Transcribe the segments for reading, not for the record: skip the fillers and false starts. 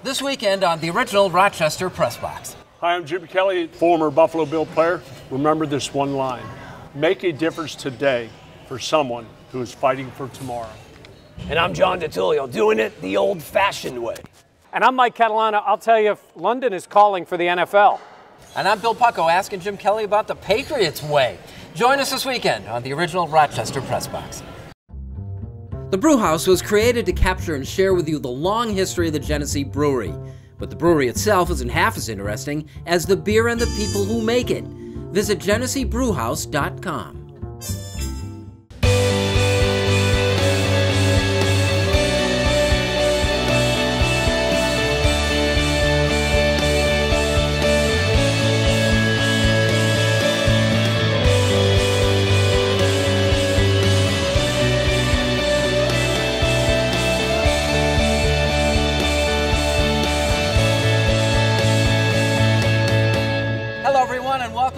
This weekend on the original Rochester Press Box. Hi, I'm Jim Kelly, former Buffalo Bill player. Remember this one line: make a difference today for someone who is fighting for tomorrow. And I'm John DiTullio, doing it the old-fashioned way. And I'm Mike Catalana. I'll tell you, London is calling for the NFL. And I'm Bill Pucko, asking Jim Kelly about the Patriots way. Join us this weekend on the original Rochester Press Box. The Brew House was created to capture and share with you the long history of the Genesee Brewery. But the brewery itself isn't half as interesting as the beer and the people who make it. Visit GeneseeBrewHouse.com.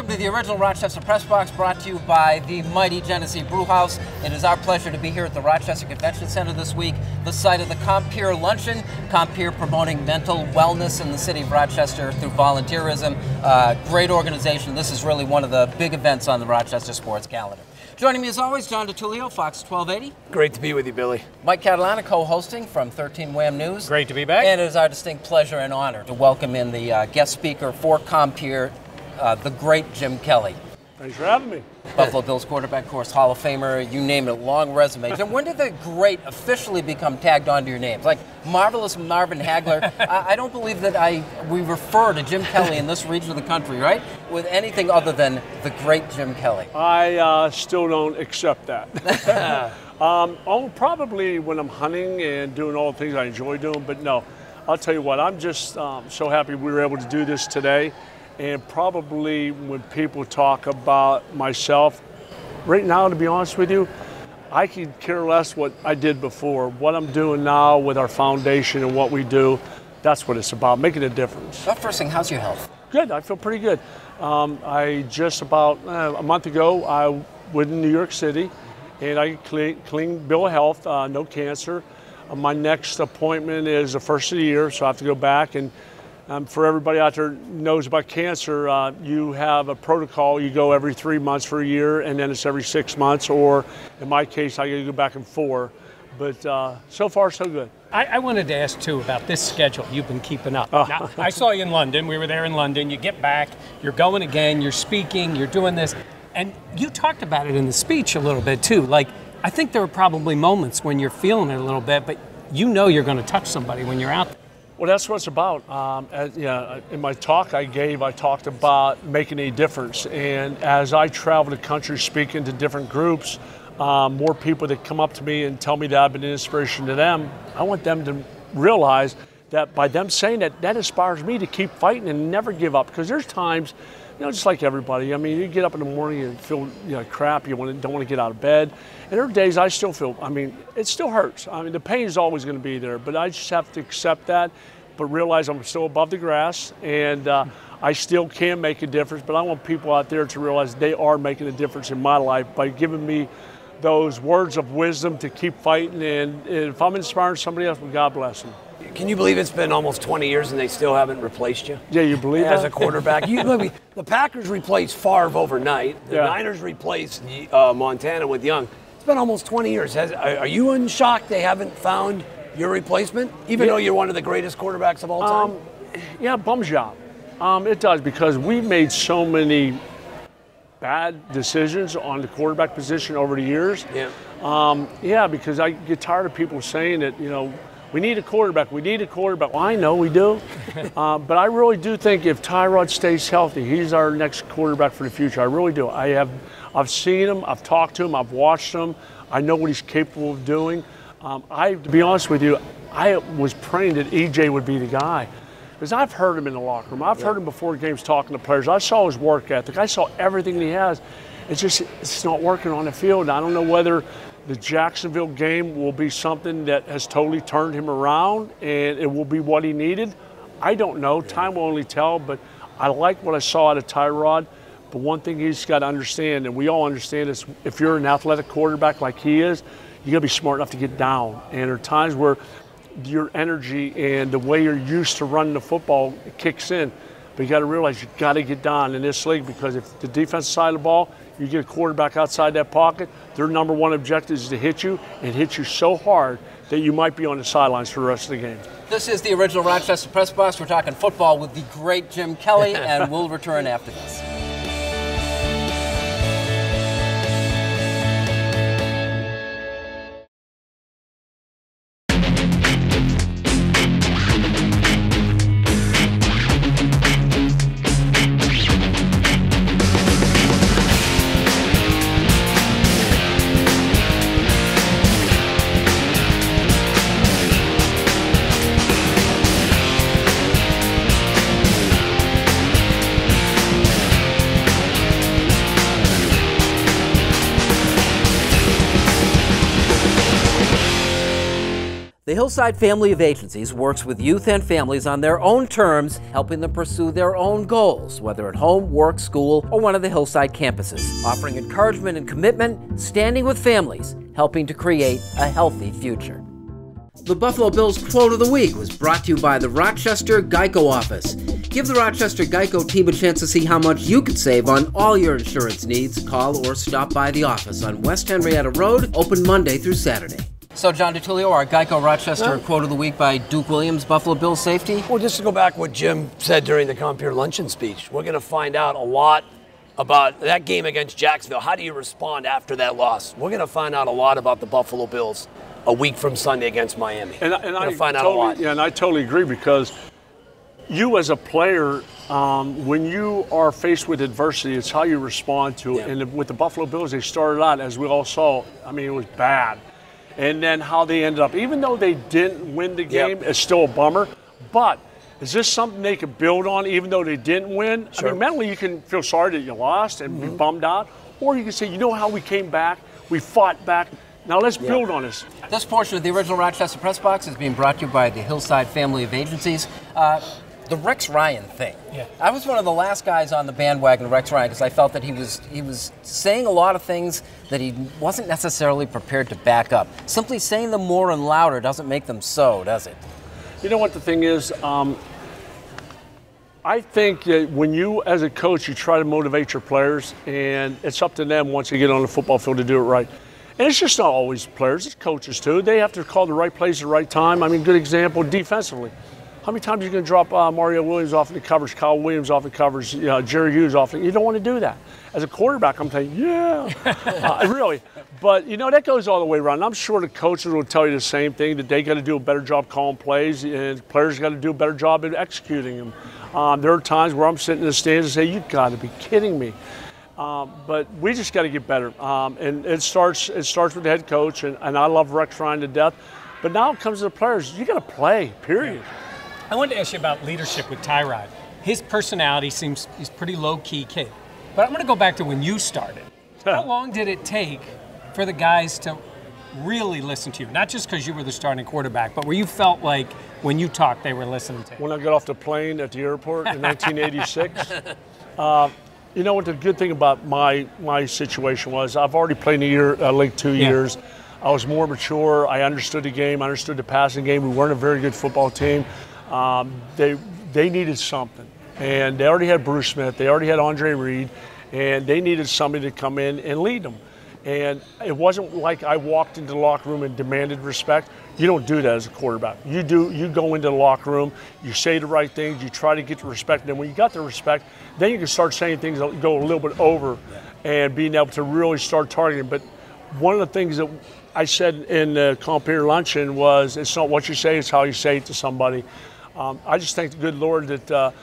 The original Rochester Press Box, brought to you by the mighty Genesee Brew House. It is our pleasure to be here at the Rochester Convention Center this week, the site of the Compeer Luncheon. Compeer promoting mental wellness in the city of Rochester through volunteerism. Great organization. This is really one of the big events on the Rochester sports calendar. Joining me as always, John DiTullio, Fox 1280. Great to be with you, Billy. Mike Catalana, co-hosting from 13 WHAM News. Great to be back. And it is our distinct pleasure and honor to welcome in the guest speaker for Compeer, the great Jim Kelly. Thanks for having me. Buffalo Bills quarterback, of course, Hall of Famer, you name it, long resume. Jim, when did the great officially become tagged onto your names? Like Marvelous Marvin Hagler, I don't believe that we refer to Jim Kelly in this region of the country, right, with anything other than the great Jim Kelly. I still don't accept that. Probably when I'm hunting and doing all the things I enjoy doing, but no. I'll tell you what, I'm just so happy we were able to do this today. And probably when people talk about myself, right now, to be honest with you, I could care less what I did before. What I'm doing now with our foundation and what we do, that's what it's about, making a difference. Well, first thing, how's your health? Good, I feel pretty good. I just about a month ago, I went in New York City, and I clean bill of health, no cancer. My next appointment is the first of the year, so I have to go back. And for everybody out there who knows about cancer, you have a protocol. You go every 3 months for a year, and then it's every 6 months, or in my case, I got to go back in 4. But so far, so good. I wanted to ask, too, about this schedule you've been keeping up. Now, I saw you in London. We were there in London. You get back, you're going again, you're speaking, you're doing this. And you talked about it in the speech a little bit, too. Like, I think there are probably moments when you're feeling it a little bit, but you know you're going to touch somebody when you're out there. Well, that's what it's about. In my talk I talked about making a difference. And as I travel the country speaking to different groups, more people that come up to me and tell me that I've been an inspiration to them, I want them to realize that by them saying that, that inspires me to keep fighting and never give up. Because there's times, just like everybody, I mean, you get up in the morning and feel crap, don't want to get out of bed. And there are days I still feel, it still hurts. The pain is always going to be there, but I just have to accept that, but realize I'm still above the grass, and I still can make a difference. But I want people out there to realize they are making a difference in my life by giving me those words of wisdom to keep fighting. And if I'm inspiring somebody else, well, God bless them. Can you believe it's been almost 20 years and they still haven't replaced you? Yeah, you believe that? As a quarterback. The Packers replaced Favre overnight. The Niners replaced Montana with Young. It's been almost 20 years. Are you in shock they haven't found your replacement, even though you're one of the greatest quarterbacks of all time? Yeah, bums you out. It does, because we made so many bad decisions on the quarterback position over the years. Yeah. Because I get tired of people saying that, we need a quarterback. We need a quarterback. Well, I know we do. But I really do think if Tyrod stays healthy, he's our next quarterback for the future. I really do. I've seen him. I've talked to him. I've watched him. I know what he's capable of doing. To be honest with you, I was praying that EJ would be the guy. Because I've heard him in the locker room. I've heard him before games talking to players. I saw his work ethic. I saw everything he has. It's not working on the field. I don't know whether the Jacksonville game will be something that has totally turned him around and it will be what he needed. I don't know. Time will only tell, but I like what I saw out of Tyrod. But one thing he's got to understand, and we all understand, is if you're an athletic quarterback like he is, you got to be smart enough to get down. And there are times where your energy and the way you're used to running the football kicks in. But you got to realize you got to get down in this league, because if the defensive side of the ball, you get a quarterback outside that pocket, their number one objective is to hit you, and hit you so hard that you might be on the sidelines for the rest of the game. This is the original Rochester Press Box. We're talking football with the great Jim Kelly, and we'll return after this. The Hillside family of agencies works with youth and families on their own terms, helping them pursue their own goals, whether at home, work, school, or one of the Hillside campuses, offering encouragement and commitment, standing with families, helping to create a healthy future. The Buffalo Bills Quote of the Week was brought to you by the Rochester Geico Office. Give the Rochester Geico team a chance to see how much you could save on all your insurance needs. Call or stop by the office on West Henrietta Road, open Monday through Saturday. So, John DiTullio, our Geico Rochester Quote of the Week by Duke Williams, Buffalo Bills safety. Well, just to go back to what Jim said during the Compeer luncheon speech, we're going to find out a lot about that game against Jacksonville. How do you respond after that loss? We're going to find out a lot about the Buffalo Bills a week from Sunday against Miami. And I find out a lot. Yeah, and I totally agree, because you as a player, when you are faced with adversity, it's how you respond to it. Yeah. And with the Buffalo Bills, they started out, as we all saw, I mean, it was bad. And then how they ended up, even though they didn't win the game, it's still a bummer. But is this something they could build on, even though they didn't win? Sure. I mean, mentally you can feel sorry that you lost and be bummed out. Or you can say, you know how we came back, we fought back, now let's build on this. This portion of the original Rochester Press Box is being brought to you by the Hillside family of agencies. The Rex Ryan thing. Yeah. I was one of the last guys on the bandwagon of Rex Ryan, because I felt that he was saying a lot of things that he wasn't necessarily prepared to back up. Simply saying them more and louder doesn't make them so, does it? You know what the thing is? I think that when you, as a coach, you try to motivate your players, and it's up to them once they get on the football field to do it right. And it's just not always players, it's coaches too. They have to call the right plays at the right time. I mean, good example, defensively. How many times are you going to drop Mario Williams off the covers, Kyle Williams off the covers, Jerry Hughes off the, you don't want to do that. As a quarterback, I'm thinking, really. But, that goes all the way around. And I'm sure the coaches will tell you the same thing, that they got to do a better job calling plays, and players got to do a better job at executing them. There are times where I'm sitting in the stands and say, you got to be kidding me. But we just got to get better. And it starts with the head coach, and I love Rex Ryan to death. But now it comes to the players. You got to play, period. I wanted to ask you about leadership with Tyrod. His personality seems he's a pretty low-key kid. But I'm going to go back to when you started. How long did it take for the guys to really listen to you? Not just because you were the starting quarterback, but where you felt like when you talked, they were listening to you. When I got off the plane at the airport in 1986, you know what the good thing about my situation was? I've already played in the league 2 years. I was more mature. I understood the game. I understood the passing game. We weren't a very good football team. They needed something, and they already had Bruce Smith, they already had Andre Reed, and they needed somebody to come in and lead them. And it wasn't like I walked into the locker room and demanded respect. You don't do that as a quarterback. You go into the locker room, you say the right things, you try to get the respect, and then when you got the respect, then you can start saying things that go a little bit over and being able to really start targeting. But one of the things that I said in the Compeer luncheon was, it's not what you say, it's how you say it to somebody. I just thank the good Lord that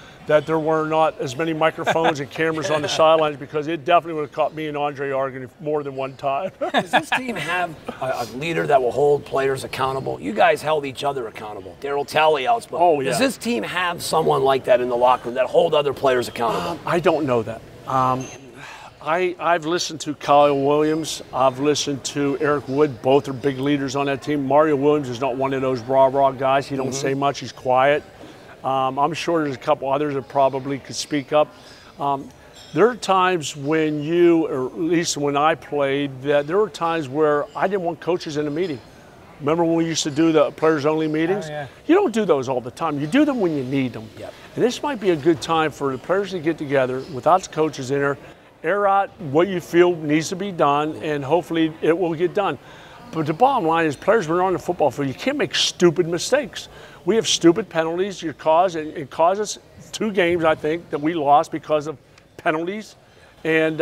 there were not as many microphones and cameras on the sidelines, because it definitely would have caught me and Andre arguing more than one time. Does this team have a leader that will hold players accountable? You guys held each other accountable. Darryl Talley outspoken. Oh, yeah. Does this team have someone like that in the locker room that hold other players accountable? I don't know that. I've listened to Kyle Williams. I've listened to Eric Wood. Both are big leaders on that team. Mario Williams is not one of those rah-rah guys. He don't say much. He's quiet. I'm sure there's a couple others that probably could speak up. There are times when or at least when I played, that there were times where I didn't want coaches in a meeting. Remember when we used to do the players-only meetings? Oh, yeah. You don't do those all the time. You do them when you need them. Yep. And this might be a good time for the players to get together without the coaches in there, air out what you feel needs to be done, and hopefully it will get done. But the bottom line is players, when they're on the football field, you can't make stupid mistakes. We have stupid penalties. It caused us 2 games, I think, that we lost because of penalties. And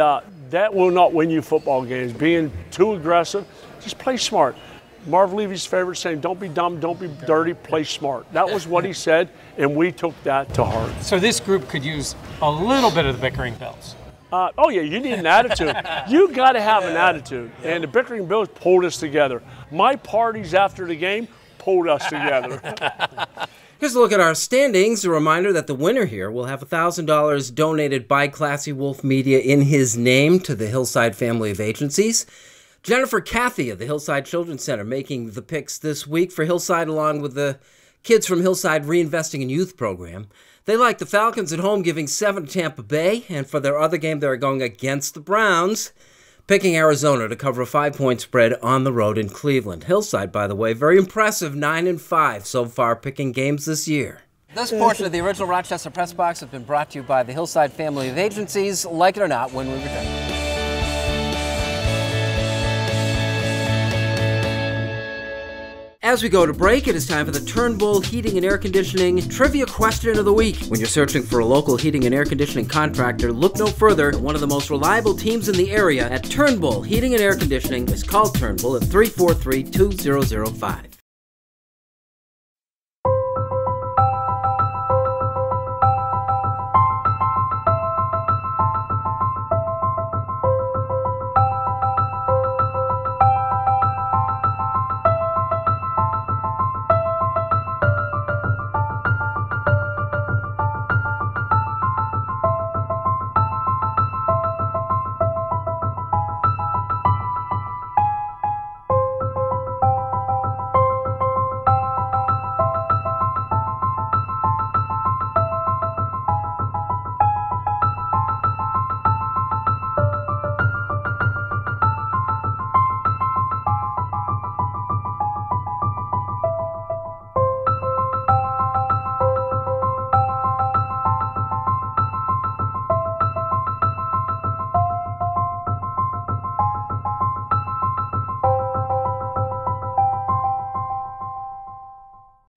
that will not win you football games. Being too aggressive, just play smart. Marv Levy's favorite saying, don't be dumb, don't be dirty, play smart. That was what he said, and we took that to heart. So this group could use a little bit of the bickering Bills. Oh, yeah, you need an attitude. You got to have an attitude. And the bickering Bills pulled us together. My parties after the game pulled us together. Here's a look at our standings. A reminder that the winner here will have $1,000 donated by Classy Wolf Media in his name to the Hillside family of agencies. Jennifer Cathy of the Hillside Children's Center making the picks this week for Hillside, along with the kids from Hillside Reinvesting in Youth program. They like the Falcons at home, giving 7 to Tampa Bay, and for their other game, they're going against the Browns, picking Arizona to cover a 5-point spread on the road in Cleveland. Hillside, by the way, very impressive, 9-5 so far, picking games this year. This portion of the original Rochester Press Box has been brought to you by the Hillside family of agencies. Like it or not, when we return. As we go to break, it is time for the Turnbull Heating and Air Conditioning Trivia Question of the Week. When you're searching for a local heating and air conditioning contractor, look no further than one of the most reliable teams in the area at Turnbull Heating and Air Conditioning. Is called Turnbull at 343-2005.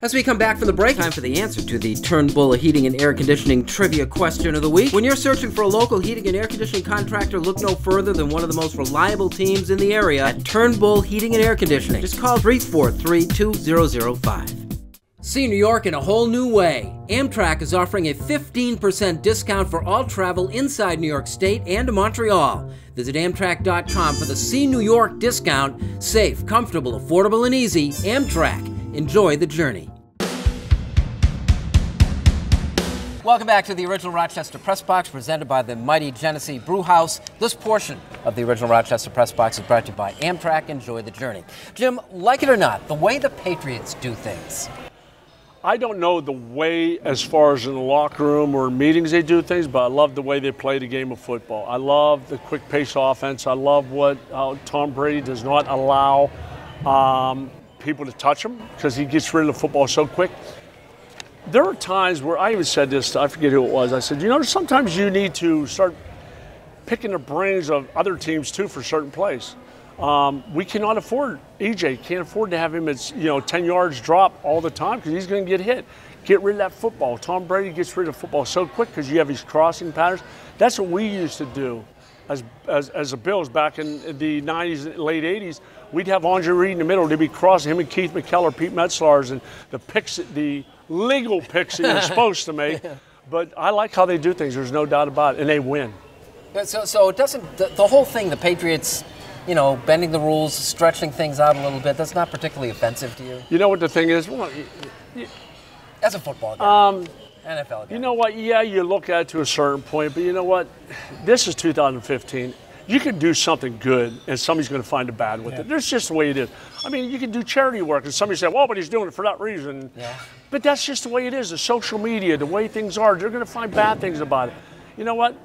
As we come back from the break, time for the answer to the Turnbull Heating and Air Conditioning Trivia Question of the Week. When you're searching for a local heating and air conditioning contractor, look no further than one of the most reliable teams in the area at Turnbull Heating and Air Conditioning. Just call 343-2005. See New York in a whole new way. Amtrak is offering a 15% discount for all travel inside New York State and to Montreal. Visit Amtrak.com for the See New York discount. Safe, comfortable, affordable, and easy. Amtrak. Enjoy the journey. Welcome back to the original Rochester Press Box, presented by the mighty Genesee Brew House. This portion of the original Rochester Press Box is brought to you by Amtrak. Enjoy the journey. Jim, like it or not, the way the Patriots do things. I don't know the way as far as in the locker room or meetings they do things, but I love the way they play the game of football. I love the quick pace offense. I love how Tom Brady does not allow people to touch him because he gets rid of the football so quick. There are times where I even said this, I forget who it was, I said, sometimes you need to start picking the brains of other teams too for certain plays. We cannot afford, EJ can't afford to have him at 10 yards drop all the time because he's going to get hit. Get rid of that football. Tom Brady gets rid of football so quick because you have these crossing patterns. That's what we used to do as the Bills back in the 90s, late 80s. We'd have Andre Reed in the middle. They'd be crossing him and Keith McKellar, Pete Metzlars, and the legal picks that you're supposed to make. But I like how they do things. There's no doubt about it, and they win. So it doesn't. The whole thing, the Patriots, bending the rules, stretching things out a little bit. That's not particularly offensive to you. You know what the thing is? Well, as a football guy, NFL guy. You know what? Yeah, you look at it to a certain point, but you know what? This is 2015. You can do something good, and somebody's going to find a bad with it. That's just the way it is. I mean, you can do charity work, and somebody say, well, but he's doing it for that reason. Yeah. But that's just the way it is. The social media, the way things are, they're going to find bad things about it. You know what?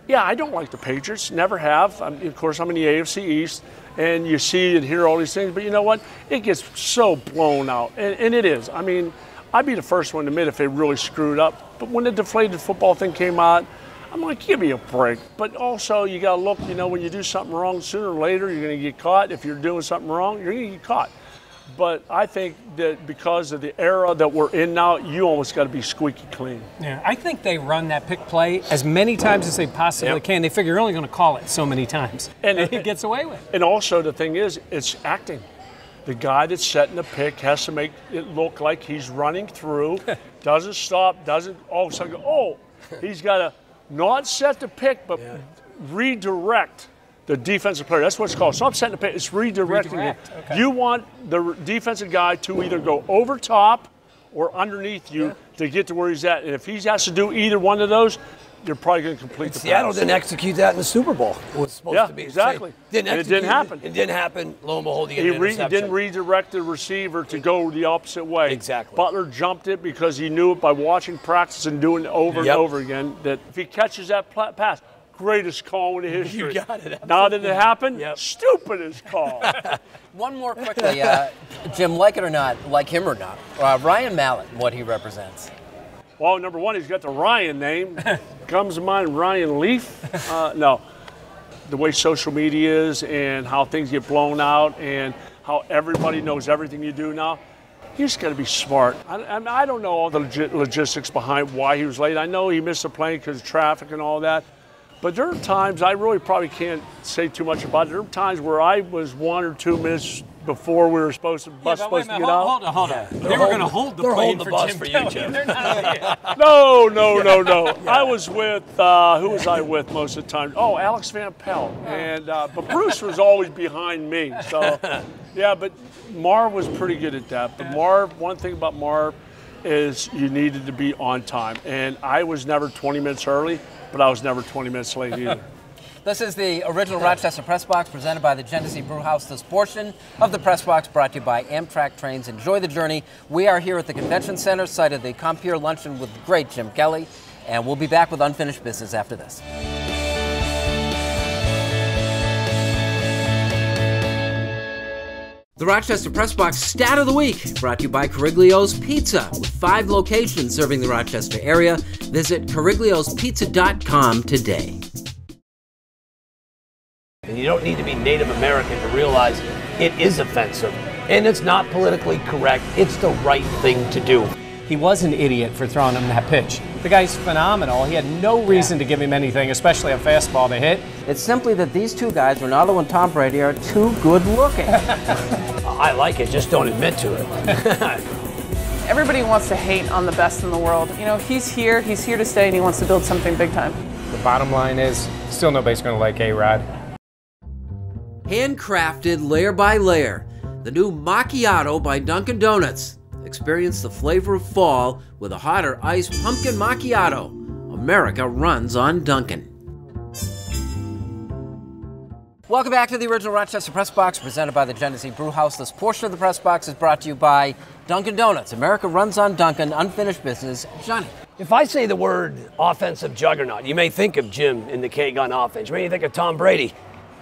Yeah, I don't like the Patriots, never have. Of course, I'm in the AFC East, and you see and hear all these things, but you know what? It gets so blown out, and it is. I mean, I'd be the first one to admit if they really screwed up, but when the deflated football thing came out, I'm like, give me a break. But also, you got to look, you know, when you do something wrong, sooner or later, you're going to get caught. If you're doing something wrong, you're going to get caught. But I think that because of the era that we're in now, you almost got to be squeaky clean. Yeah, I think they run that pick play as many times as they possibly can. They figure you're only going to call it so many times, and it gets away with it. And also, the thing is, it's acting. The guy that's setting the pick has to make it look like he's running through, doesn't stop, doesn't all of a sudden go, oh, he's got to not set the pick, but redirect the defensive player. That's what it's called. Stop setting the pick. It's redirecting it. Okay. You want the defensive guy to either go over top or underneath you to get to where he's at. And if he has to do either one of those, you're probably going to complete the pass. Seattle didn't execute that in the Super Bowl. It was supposed to be. Exactly. It didn't happen. It didn't happen. Lo and behold, he didn't redirect the receiver to go the opposite way. Exactly. Butler jumped it because he knew it by watching practice and doing it over and over again that if he catches that pass, greatest call in history. You got it. Absolutely. Now that it happened, stupidest call. One more quickly, Jim, like it or not, like him or not, Ryan Mallett, what he represents. Well, number one, he's got the Ryan name. Comes to mind Ryan Leaf. No, the way social media is and how things get blown out and how everybody knows everything you do now. You just got to be smart. I don't know all the logistics behind why he was late. I know he missed a plane because of traffic and all that. But there are times, I really probably can't say too much about it. There are times where I was 1 or 2 minutes before we were supposed to get out. Hold on. They were going to hold the plane for Jim Kelly. They're not No. I was with, who was I with most of the time? Oh, Alex Van Pelt. And, but Bruce was always behind me. So, yeah, but Marv was pretty good at that. But Marv, one thing about Marv is you needed to be on time. And I was never 20 minutes early, but I was never 20 minutes late either. This is the original Rochester Press Box presented by the Genesee Brew House. This portion of the Press Box brought to you by Amtrak Trains. Enjoy the journey. We are here at the Convention Center, site of the Compeer Luncheon with the great Jim Kelly, and we'll be back with unfinished business after this. The Rochester Press Box Stat of the Week, brought to you by Cariglio's Pizza, with 5 locations serving the Rochester area. Visit carigliospizza.com today. And you don't need to be Native American to realize it is offensive. And it's not politically correct. It's the right thing to do. He was an idiot for throwing him that pitch. The guy's phenomenal. He had no reason to give him anything, especially a fastball to hit. It's simply that these two guys, Ronaldo and Tom Brady, are too good looking. I like it, just don't admit to it. Everybody wants to hate on the best in the world. You know, he's here to stay, and he wants to build something big time. The bottom line is, still nobody's going to like A-Rod. Handcrafted layer by layer, the new macchiato by Dunkin' Donuts. Experience the flavor of fall with a hotter iced pumpkin macchiato. America runs on Dunkin'. Welcome back to the original Rochester Press Box presented by the Genesee Brew House. This portion of the Press Box is brought to you by Dunkin' Donuts. America runs on Dunkin', unfinished business. Johnny. If I say the word offensive juggernaut, you may think of Jim in the K-Gun offense. You may think of Tom Brady.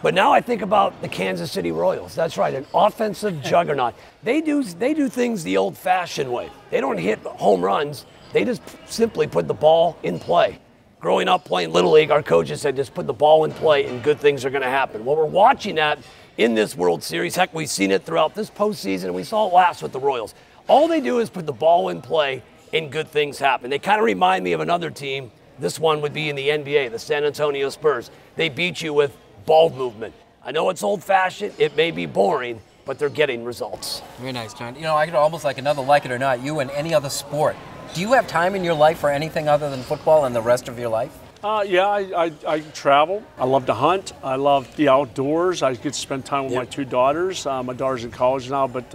But now I think about the Kansas City Royals. That's right, an offensive juggernaut. They do things the old-fashioned way. They don't hit home runs. They just simply put the ball in play. Growing up playing Little League, our coaches said just put the ball in play and good things are going to happen. Well, we're watching that in this World Series. Heck, we've seen it throughout this postseason, and we saw it last with the Royals. All they do is put the ball in play and good things happen. They kind of remind me of another team. This one would be in the NBA, the San Antonio Spurs. They beat you with ball movement. I know it's old-fashioned, it may be boring, but they're getting results. Very nice, John. You know, I could almost like another like it or not, you and any other sport. Do you have time in your life for anything other than football and the rest of your life? Yeah, I travel. I love to hunt. I love the outdoors. I get to spend time with my 2 daughters. My daughter's in college now, but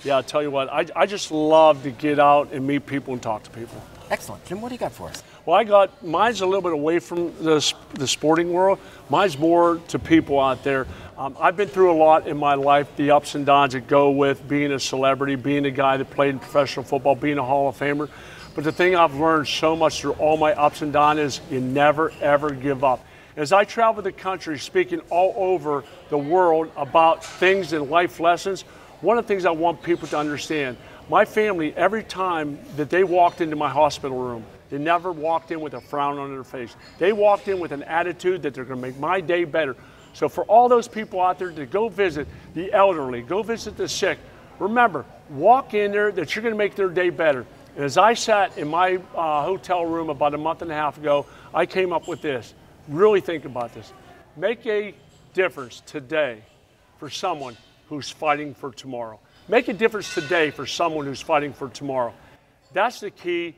yeah, I'll tell you what, I just love to get out and meet people and talk to people. Excellent. Jim, what do you got for us? Well, mine's a little bit away from the sporting world. Mine's more to people out there. I've been through a lot in my life, the ups and downs that go with being a celebrity, being a guy that played in professional football, being a Hall of Famer. But the thing I've learned so much through all my ups and downs is you never, ever give up. As I travel the country speaking all over the world about things and life lessons, one of the things I want people to understand, my family, every time that they walked into my hospital room, they never walked in with a frown on their face. They walked in with an attitude that they're going to make my day better. So for all those people out there to go visit the elderly, go visit the sick, remember, walk in there that you're going to make their day better. And as I sat in my hotel room about a month and a half ago, I came up with this. Really think about this. Make a difference today for someone who's fighting for tomorrow. Make a difference today for someone who's fighting for tomorrow. That's the key.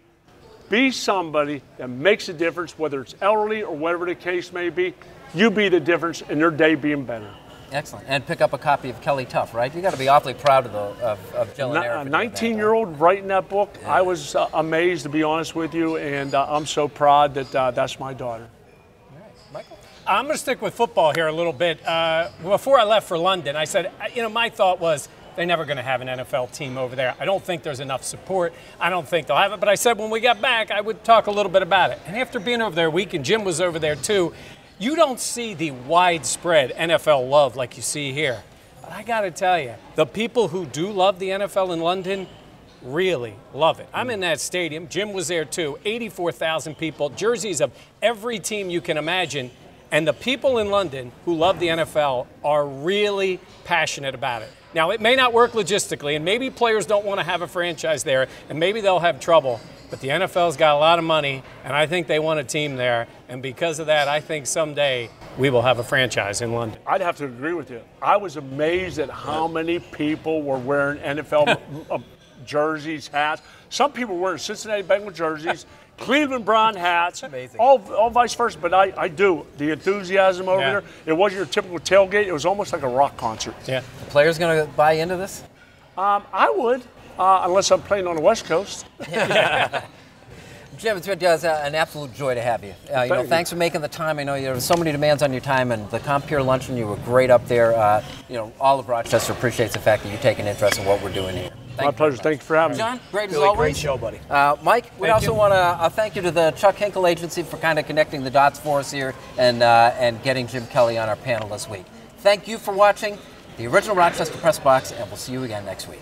Be somebody that makes a difference, whether it's elderly or whatever the case may be. You be the difference in their day being better. Excellent. And pick up a copy of Kelly Tough, right? You got to be awfully proud of Jill and Eric. A 19-year-old writing that book, yeah. I was amazed, to be honest with you, and I'm so proud that that's my daughter. All right. Michael? I'm going to stick with football here a little bit. Before I left for London, I said, my thought was they're never going to have an NFL team over there. I don't think there's enough support. I don't think they'll have it. But I said when we got back, I would talk a little bit about it. And after being over there a week, and Jim was over there too, you don't see the widespread NFL love like you see here. But I got to tell you, the people who do love the NFL in London really love it. I'm in that stadium. Jim was there too. 84,000 people, jerseys of every team you can imagine. And the people in London who love the NFL are really passionate about it. Now, it may not work logistically, and maybe players don't want to have a franchise there, and maybe they'll have trouble. But the NFL's got a lot of money, and I think they want a team there. And because of that, I think someday we will have a franchise in London. I'd have to agree with you. I was amazed at how many people were wearing NFL jerseys, hats. Some people were wearing Cincinnati Bengals jerseys, Cleveland Brown hats, amazing. all vice versa. But I do. The enthusiasm over there, it wasn't your typical tailgate. It was almost like a rock concert. Yeah. The players going to buy into this? I would. Unless I'm playing on the West Coast. Jim, it's been an absolute joy to have you. Thanks for making the time. I know there were so many demands on your time, and the Compeer Luncheon, you were great up there. All of Rochester appreciates the fact that you take an interest in what we're doing here. My pleasure. Thank you for having me. John, great really as always. Great show, buddy. Mike, we also want to thank you to the Chuck Hinkle Agency for kind of connecting the dots for us here and getting Jim Kelly on our panel this week. Thank you for watching the original Rochester Press Box, and we'll see you again next week.